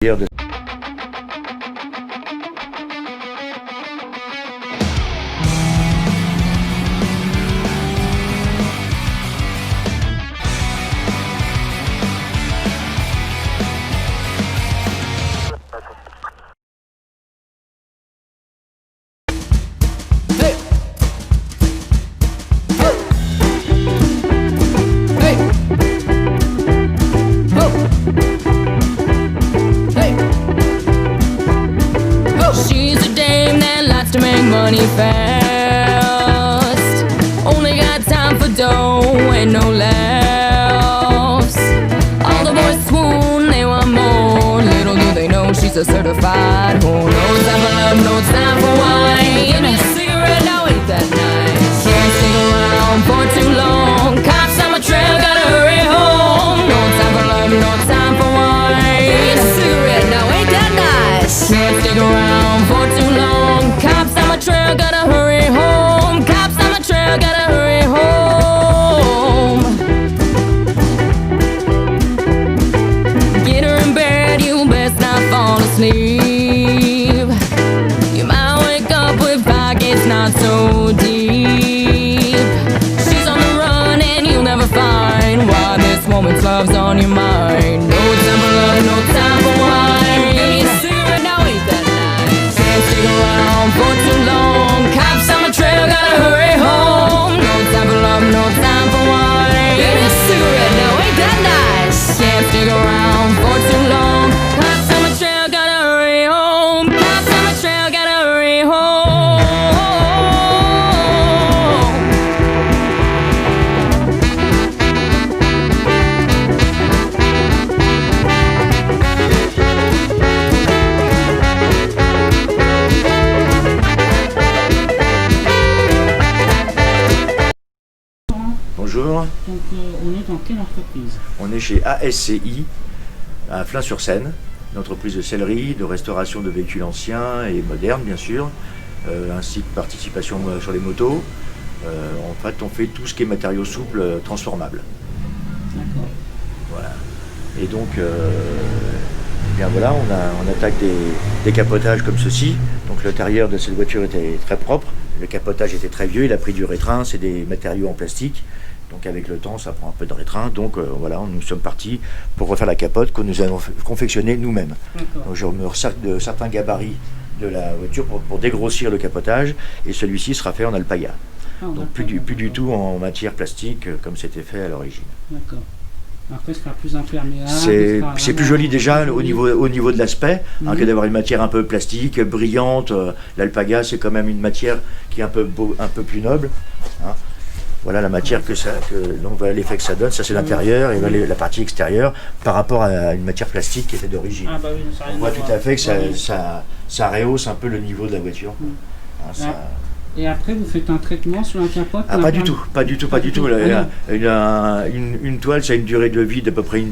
de money fast. Only got time for dough and no laughs. All the boys swoon, they want more. Little do they know she's a certified whore. No time for love, no time for wine. Give me a cigarette, now ain't that nice? Can't stick around for too long. Cops on my trail, gotta hurry home. No time for love, no time for wine. Give me a cigarette, now ain't that nice? Can't stick around for too long. Cops on my trail, gotta hurry home. Cops on my trail, gotta hurry home. Get her in bed, you best not fall asleep. You might wake up with pockets not so deep. She's on the run and you'll never find why this woman's love's on your mind. No time for love, no time for wine. Give me a cigarette, now ain't that nice? Can't stick around for too long. Cops on my trail, gotta hurry home. No time for love, no time for wine. Give me a cigarette, now ain't that nice? Can't stick around for too long. Cops on my trail, gotta hurry home. Cops on my trail, gotta hurry home. Bonjour, Donc on est dans quelle entreprise? on est chez ASCI à Flins-sur-Seine, une entreprise de sellerie, de restauration de véhicules anciens et modernes bien sûr, ainsi que participation sur les motos. En fait, on fait tout ce qui est matériaux souples transformables. D'accord. Voilà. Et donc, eh bien voilà, on attaque des capotages comme ceci. Donc l'intérieur de cette voiture était très propre. Le capotage était très vieux, il a pris du rétrin, c'est des matériaux en plastique. Donc avec le temps, ça prend un peu de rétrin. Donc voilà, nous sommes partis pour refaire la capote que nous avons confectionnée nous-mêmes. Donc je me resserre de certains gabarits de la voiture pour dégrossir le capotage. Et celui-ci sera fait en alpaga. Donc plus du tout en matière plastique comme c'était fait à l'origine. D'accord. Après, ce sera plus imperméable. C'est plus joli déjà au niveau de l'aspect que d'avoir une matière un peu plastique, brillante. L'alpaga, c'est quand même une matière qui est un peu plus noble. Hein. Voilà la matière donc voilà l'effet que ça donne. Ça c'est l'intérieur et la partie extérieure par rapport à une matière plastique qui était d'origine. Ah bah oui, ça On voit tout à fait que ça rehausse un peu le niveau de la voiture. Hein, ça... Et après, vous faites un traitement sur la capote? Ah, pas du tout. Une toile, ça a une durée de vie d'à peu près une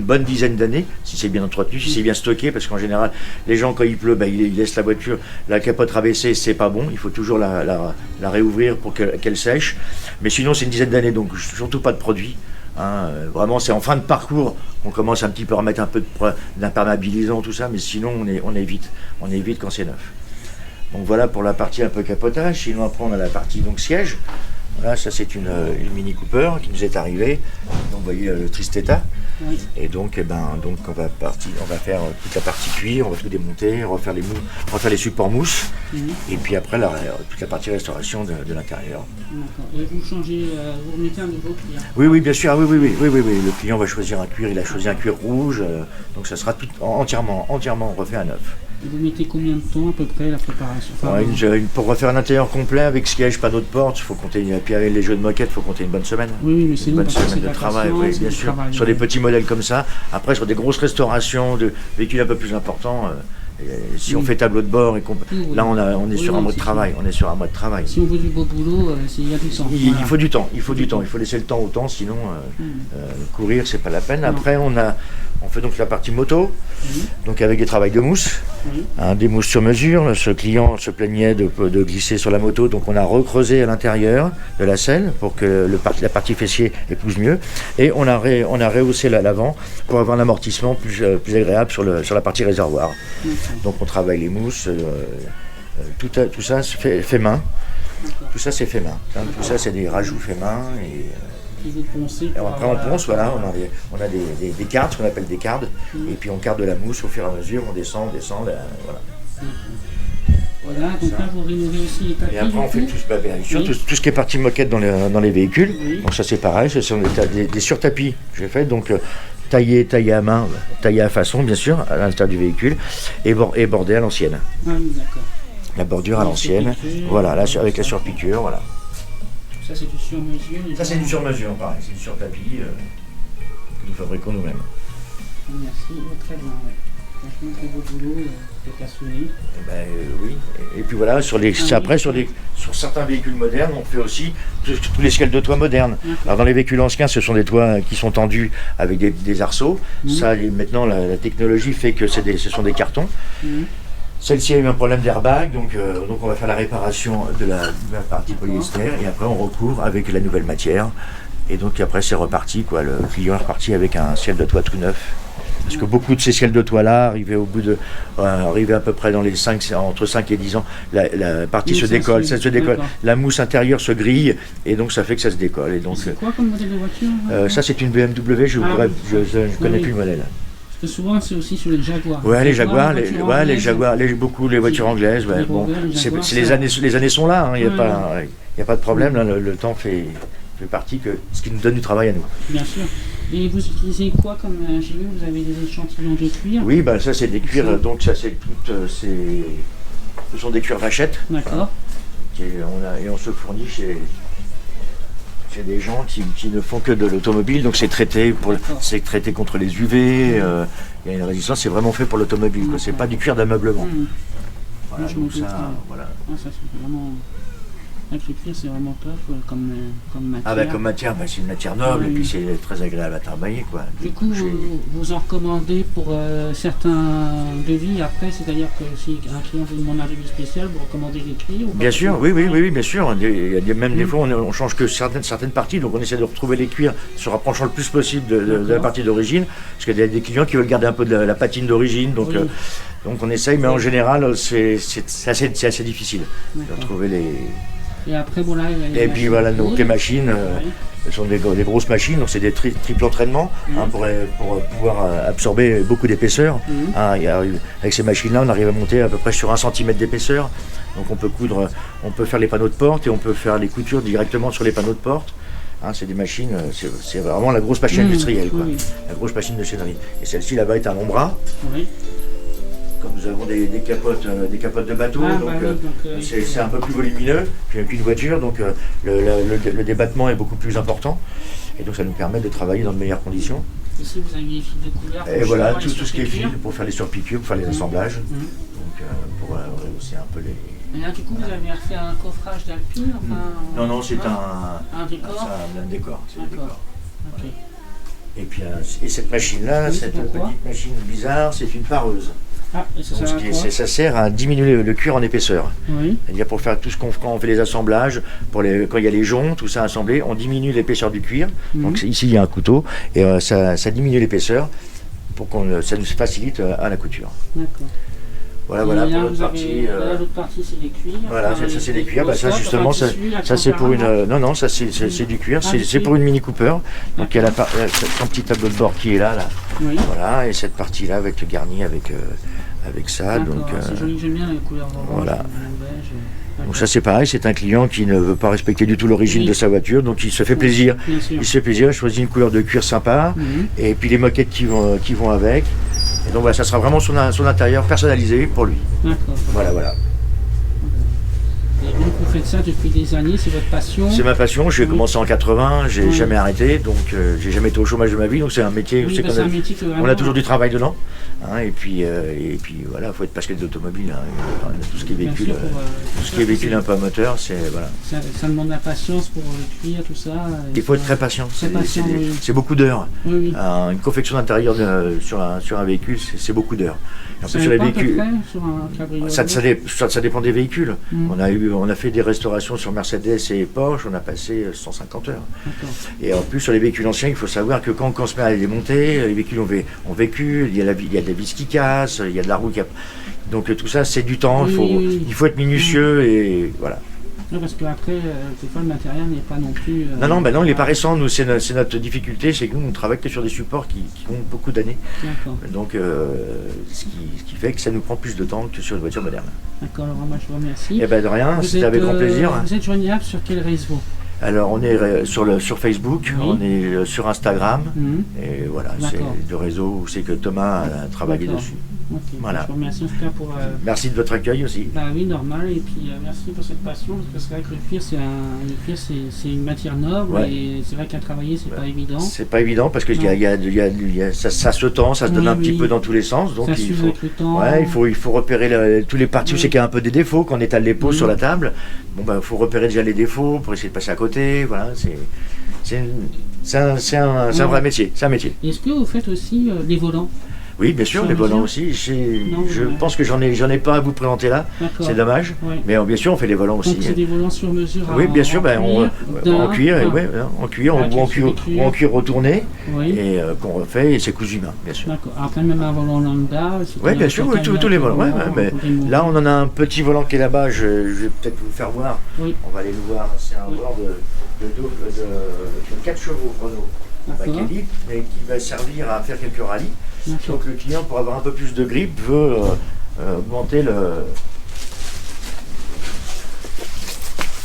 bonne dizaine d'années, si c'est bien entretenu, si c'est bien stocké, parce qu'en général, les gens, quand il pleut, ils laissent la voiture, la capote rabaissée, c'est pas bon, il faut toujours la réouvrir pour qu'elle sèche. Mais sinon, c'est une dizaine d'années, donc surtout pas de produit. Hein, vraiment, c'est en fin de parcours qu'on commence un petit peu à remettre un peu d'imperméabilisant, tout ça, mais sinon, on évite quand c'est neuf. Donc voilà pour la partie un peu capotage. Sinon après on a la partie donc siège. Voilà, ça c'est une Mini Cooper qui nous est arrivée. Donc vous voyez le triste état. Oui. Et donc, on va faire toute la partie cuir, on va tout démonter, refaire les supports mousse. Et puis après toute la partie restauration de l'intérieur. D'accord. Et vous changez, vous remettez un nouveau cuir? Oui, bien sûr. Oui. Le client va choisir un cuir, il a choisi un cuir rouge. Donc ça sera tout entièrement refait à neuf. Et vous mettez combien de temps à peu près la préparation? Pour refaire un intérieur complet avec siège, panneau de porte, il faut compter, puis avec les jeux de moquette, il faut compter une bonne semaine. Oui, mais c'est une bonne semaine de travail, oui, bien sûr. Sur des petits modèles comme ça. Après, sur des grosses restaurations de véhicules un peu plus importants, si on fait tableau de bord, là on est sur un mode travail. Si on veut du beau boulot, il y a du temps. Il faut du temps, il faut laisser le temps au temps, sinon courir, c'est pas la peine. Après, on fait donc la partie moto, donc avec des travails de mousse. Oui. Des mousses sur mesure. Ce client se plaignait de glisser sur la moto, donc on a recreusé à l'intérieur de la selle pour que la partie fessier épouse mieux. Et on a rehaussé l'avant pour avoir un amortissement plus agréable sur la partie réservoir. Donc on travaille les mousses, tout ça se fait main. Tout ça c'est fait main. Tout ça c'est des rajouts fait main. Et vous poncez. Et après on ponce, voilà, on a des cardes, ce qu'on appelle des cardes, et puis on carde de la mousse au fur et à mesure, on descend, voilà. Voilà, donc là vous rénovez aussi les tapis. Et après on fait tout ce qui est partie moquette dans les véhicules. Oui. Donc ça c'est pareil, ce sont des surtapis que j'ai fait, donc taillés à main, taillés à façon bien sûr, à l'intérieur du véhicule, et bordés à l'ancienne. Ah oui, d'accord. La bordure à l'ancienne, voilà, là avec la surpiqûre, voilà. Ça c'est du sur-mesure. Ça c'est du sur-mesure, pareil, c'est du surtapis que nous fabriquons nous-mêmes. Merci, très bien. Ouais. Franchement, très beau boulot, t'es passionné. Oui. Et puis voilà, sur certains véhicules modernes, on fait aussi tous les scales de toit modernes. Alors dans les véhicules anciens, ce sont des toits qui sont tendus avec des arceaux. Ça, maintenant, la technologie fait que ce sont des cartons. Celle-ci a eu un problème d'airbag, donc on va faire la réparation de la partie polyester et après on recouvre avec la nouvelle matière. Et donc après c'est reparti, quoi. Le client est reparti avec un ciel de toit tout neuf. Parce que beaucoup de ces ciels de toit là, arrivés à peu près dans entre 5 et 10 ans, la partie se décolle, ça se décolle. La mousse intérieure se grille et donc ça fait que ça se décolle. Et donc, c'est quoi comme modèle de voiture ça c'est une BMW, je ne connais plus le modèle. Parce que souvent c'est aussi sur les Jaguars. Ouais, les Jaguars, beaucoup les voitures anglaises. Ouais. Bon, les années sont là, il n'y a pas de problème. Là, le temps fait partie que ce qui nous donne du travail à nous. Bien sûr. Et vous utilisez quoi comme chez vous? Vous avez des échantillons de cuir? Oui, ça c'est des cuirs, donc ça c'est ce sont des cuirs vachettes. D'accord. Et on se fournit chez des gens qui ne font que de l'automobile, donc c'est traité contre les UV, il y a une résistance, c'est vraiment fait pour l'automobile, c'est pas du cuir d'ameublement. Voilà, donc ça, voilà. Ça c'est vraiment... Avec le cuir, c'est vraiment top comme matière. Comme matière, c'est une matière noble et puis c'est très agréable à travailler, quoi. Du coup, vous en recommandez pour certains devis après, c'est-à-dire que si un client vous demande un devis spécial, vous recommandez les cuirs? Bien sûr, oui, bien sûr. Même des fois, on change que certaines parties, donc on essaie de retrouver les cuirs se rapprochant le plus possible de la partie d'origine, parce qu'il y a des clients qui veulent garder un peu de la patine d'origine, donc on essaye, mais en général, c'est assez difficile de retrouver les... Et après, voilà. Et puis voilà, donc les machines, ce sont des grosses machines, donc c'est des triple entraînements pour pouvoir absorber beaucoup d'épaisseur. Avec ces machines-là, on arrive à monter à peu près sur 1 cm d'épaisseur. Donc on peut faire les panneaux de porte et on peut faire les coutures directement sur les panneaux de porte. C'est des machines, c'est vraiment la grosse machine industrielle, quoi. La grosse machine de chaînerie. Et celle-ci là-bas est un long bras. Comme nous avons des capotes de bateau, c'est un peu plus volumineux qu'une voiture, donc le débattement est beaucoup plus important. Et donc ça nous permet de travailler dans de meilleures conditions. Ici vous avez des fils de couleur. Et voilà, tout ce qui est fil pour faire les surpiqûres, pour faire les assemblages. Donc pour rehausser un peu les... Et là du coup vous avez refait un coffrage d'Alpine, Non, c'est un décor. C'est un décor. Okay. Et puis cette machine-là, cette petite machine bizarre, c'est une pareuse. Ça sert à diminuer le cuir en épaisseur. C'est-à-dire pour faire tout ce qu'on fait quand on fait les assemblages, quand il y a les joncs, tout ça assemblé, on diminue l'épaisseur du cuir. Donc ici il y a un couteau et ça diminue l'épaisseur pour que ça nous facilite à la couture. D'accord. Voilà pour l'autre partie. L'autre partie c'est des cuirs. Voilà, ça c'est des cuirs. Ça justement, ça c'est pour une. Non, ça c'est du cuir. C'est pour une Mini Cooper. Donc il y a son petit tableau de bord qui est là. Voilà, et cette partie là avec le garni avec ça. Donc c'est joli, j'aime bien les couleurs orange. Voilà. Donc ça c'est pareil, c'est un client qui ne veut pas respecter du tout l'origine de sa voiture, donc il se fait plaisir. Il se fait plaisir, il choisit une couleur de cuir sympa, et puis les moquettes qui vont avec. Et donc voilà, ça sera vraiment son intérieur personnalisé pour lui. D'accord. Voilà. Et donc vous faites ça depuis des années, c'est votre passion. C'est ma passion, j'ai Oui. commencé en 80, j'ai Oui. jamais arrêté, donc j'ai jamais été au chômage de ma vie, donc c'est un métier, Oui, c'est bah, qu'on c'est a, un métier que on a vraiment- toujours du travail dedans, hein, et puis voilà, faut être passionné d'automobile, hein, tout ce qui est Bien véhicule, sûr, pour, tout ce qui est véhicule un peu à moteur, c'est voilà. ça demande la patience pour le cuir, tout ça. Il faut être très patient, Très patient, oui. c'est beaucoup d'heures. Oui, oui. Une confection d'intérieur sur un véhicule, c'est beaucoup d'heures. Et en Vous plus, savez sur les pas à peu véhicules, près sur un cabriolet? ça dépend des véhicules. Mm. On a fait des restaurations sur Mercedes et Porsche, on a passé 150 heures. D'accord. Et en plus, sur les véhicules anciens, il faut savoir que quand on se met à les démonter, les véhicules ont vécu, il y a de la vis qui casse, il y a de la roue qui a... Donc tout ça, c'est du temps, Oui, oui. il faut être minutieux et voilà. Oui, parce qu'après, des fois, le matériel n'est pas non plus. Non, il n'est pas récent. Nous, c'est notre difficulté, c'est que nous, on travaille que sur des supports qui ont beaucoup d'années. D'accord. Donc, ce qui fait que ça nous prend plus de temps que sur une voiture moderne. D'accord, alors moi, je vous remercie. Et ben de rien, Vous c'était êtes, avec grand plaisir. Vous êtes joignable sur quel réseau? Alors, on est sur Facebook, Oui. on est sur Instagram, Mhm. et voilà, c'est D'accord. le réseau où c'est que Thomas a travaillé D'accord. dessus. Ok, Voilà. je vous remercie en tout cas pour. Merci de votre accueil aussi. Bah oui, normal, et puis merci pour cette passion, parce que c'est vrai que le cuir c'est une matière noble, Ouais. et c'est vrai qu'à travailler c'est pas évident. C'est pas évident parce que ça se tend, ça se donne Oui, un petit oui. peu dans tous les sens, donc Ça il s'use faut, avec le temps. ouais, il faut repérer tous les parties où Oui. c'est qu'il y a un peu des défauts, quand on étale les pots Oui. sur la table. Bon ben, faut repérer déjà les défauts pour essayer de passer à côté. Voilà, c'est un vrai métier. C'est un métier. Est-ce que vous faites aussi les volants? Oui, bien sûr, Sur les volants mesure aussi. Non, Je ouais. pense que j'en ai pas à vous présenter là. D'accord. C'est dommage. Ouais. Mais bien sûr, on fait les volants aussi. Donc c'est des volants sur mesure. Oui, bien sûr, ben, en cuir, ah. ouais, en cuir, Ah, ou en qui cuir, fait du cuir. ou en cuir retourné, Oui. et qu'on refait, et c'est cousu main, bien sûr. D'accord. Après même un volant lambda. Oui, bien sûr, oui, tous les volants. Ouais, mais là, on en a un petit volant qui est là-bas, je vais peut-être vous le faire voir. Oui. On va aller le voir. C'est un volant de 4 chevaux Renault, D'accord. Bakélite, mais qui va servir à faire quelques rallyes. D'accord. Donc le client, pour avoir un peu plus de grip, veut augmenter le...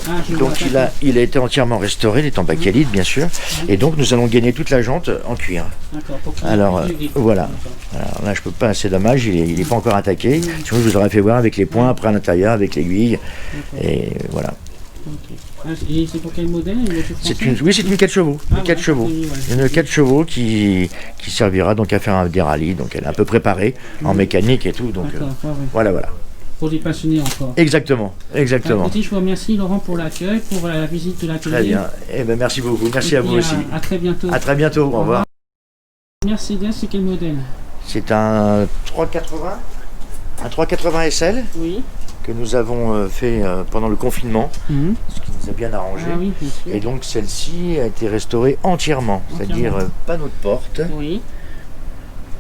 Ah, je Donc vois, il a été entièrement restauré, il est en bakélite bien sûr, et donc nous allons gainer toute la jante en cuir. D'accord. Pour qu'il Alors, ait plus de grip. voilà. D'accord. Alors là je peux pas, c'est dommage, il est pas encore attaqué, sinon je vous aurais fait voir avec les points après à l'intérieur, avec l'aiguille, et voilà. Ok. Ah, et c'est pour quel modèle? Une voiture française? Oui, c'est une 4 chevaux, Ah, une 4 ouais, chevaux. oui, ouais. Une 4 chevaux qui servira donc à faire des rallyes, donc elle est un peu préparée en mécanique et tout, donc D'accord, ouais, ouais. voilà. Pour les passionnés encore. Exactement. Écoutez, je vous remercie Laurent pour l'accueil, pour la visite de l'atelier. Très bien. Eh ben merci beaucoup, merci Et à puis, vous aussi. À très bientôt. À très bientôt, au revoir. Mercedes, c'est quel modèle? C'est un 380, un 380 SL Oui. que nous avons fait pendant le confinement, Mhm. ce qui nous a bien arrangé. Ah oui, bien sûr. Et donc celle-ci a été restaurée entièrement, c'est-à-dire panneau de porte, Oui,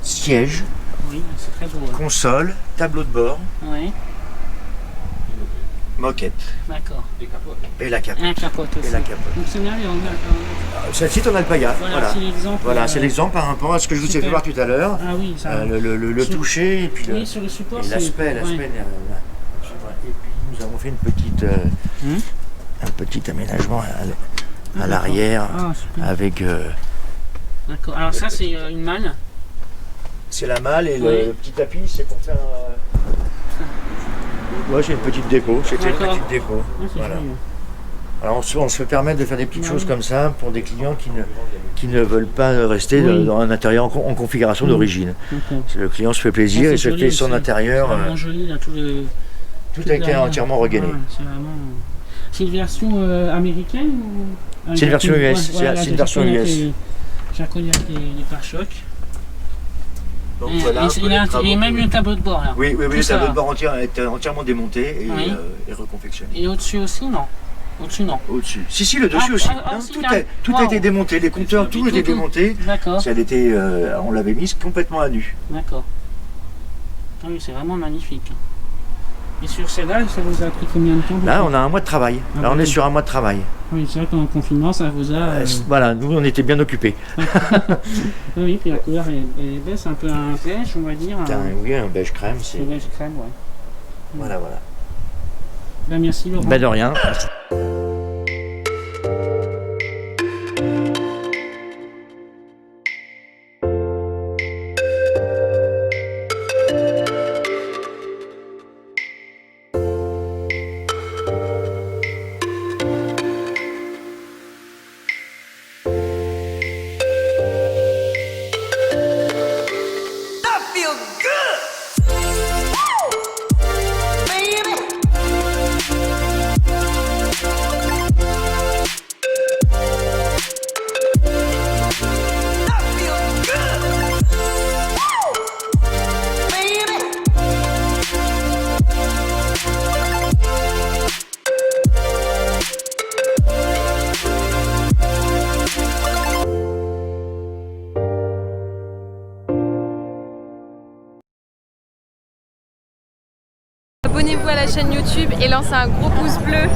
siège, oui, c'est très beau. hein. console, tableau de bord, Oui, moquette d'accord. et la capote. Un capote aussi. Et la capote. Donc celle-là, Celle-ci est en alpaga. voilà, c'est l'exemple. Voilà, c'est l'exemple par rapport à ce que je vous ai fait Super. voir tout à l'heure. Ah oui, ça. Le Sur- toucher et puis Oui, sur le support, et c'est. l'aspect. ouais. Et puis nous avons fait une petite, Hum. un petit aménagement à l'arrière Ah, super. avec. D'accord. Alors ça, c'est une malle. C'est la malle et Oui. le petit tapis, c'est pour faire. Ouais, c'est une petite déco. C'était une D'accord. petite déco. Ah, c'est Voilà. joli. Alors on se permet de faire des petites Ouais. choses comme ça pour des clients qui ne veulent pas rester Oui. dans un intérieur en configuration Oui. d'origine. D'accord. Le client se fait plaisir Ah, et c'est se joli fait son aussi. intérieur. C'est vraiment joli, là, tout le. Tout tout a été derrière. entièrement regainé. Ouais, c'est vraiment. C'est une version américaine ou. C'est une version US, Ouais, c'est voilà, une j'ai version reconnu US. J'ai reconnu avec les pare-chocs. Donc Et, voilà, et pour les il y a travaux. même un tableau de bord là. Oui, Tout le ça. tableau de bord entier a été entièrement démonté Oui. et reconfectionné. Et au-dessus aussi, non? Au-dessus, non. Au-dessus. Si, le dessus Ah, aussi. ah, Non, si, tout là. a Wow. été démonté, les compteurs, tout était démonté. D'accord. Ça a été, on l'avait mis complètement à nu. D'accord. Ah oui, c'est vraiment magnifique. Et sur celle-là, ça vous a pris combien de temps? Là, on a un mois de travail. Ah Là, on oui. est sur un mois de travail. Oui, c'est vrai qu'en confinement, ça vous a. Voilà, nous, on était bien occupés. Oui, puis la couleur est belle, c'est un peu un beige, on va dire. Oui, un beige crème, c'est. Un beige crème, ouais. Voilà. Ben, merci Laurent. Ben de rien. abonnez-vous à la chaîne YouTube et lancez un gros pouce bleu.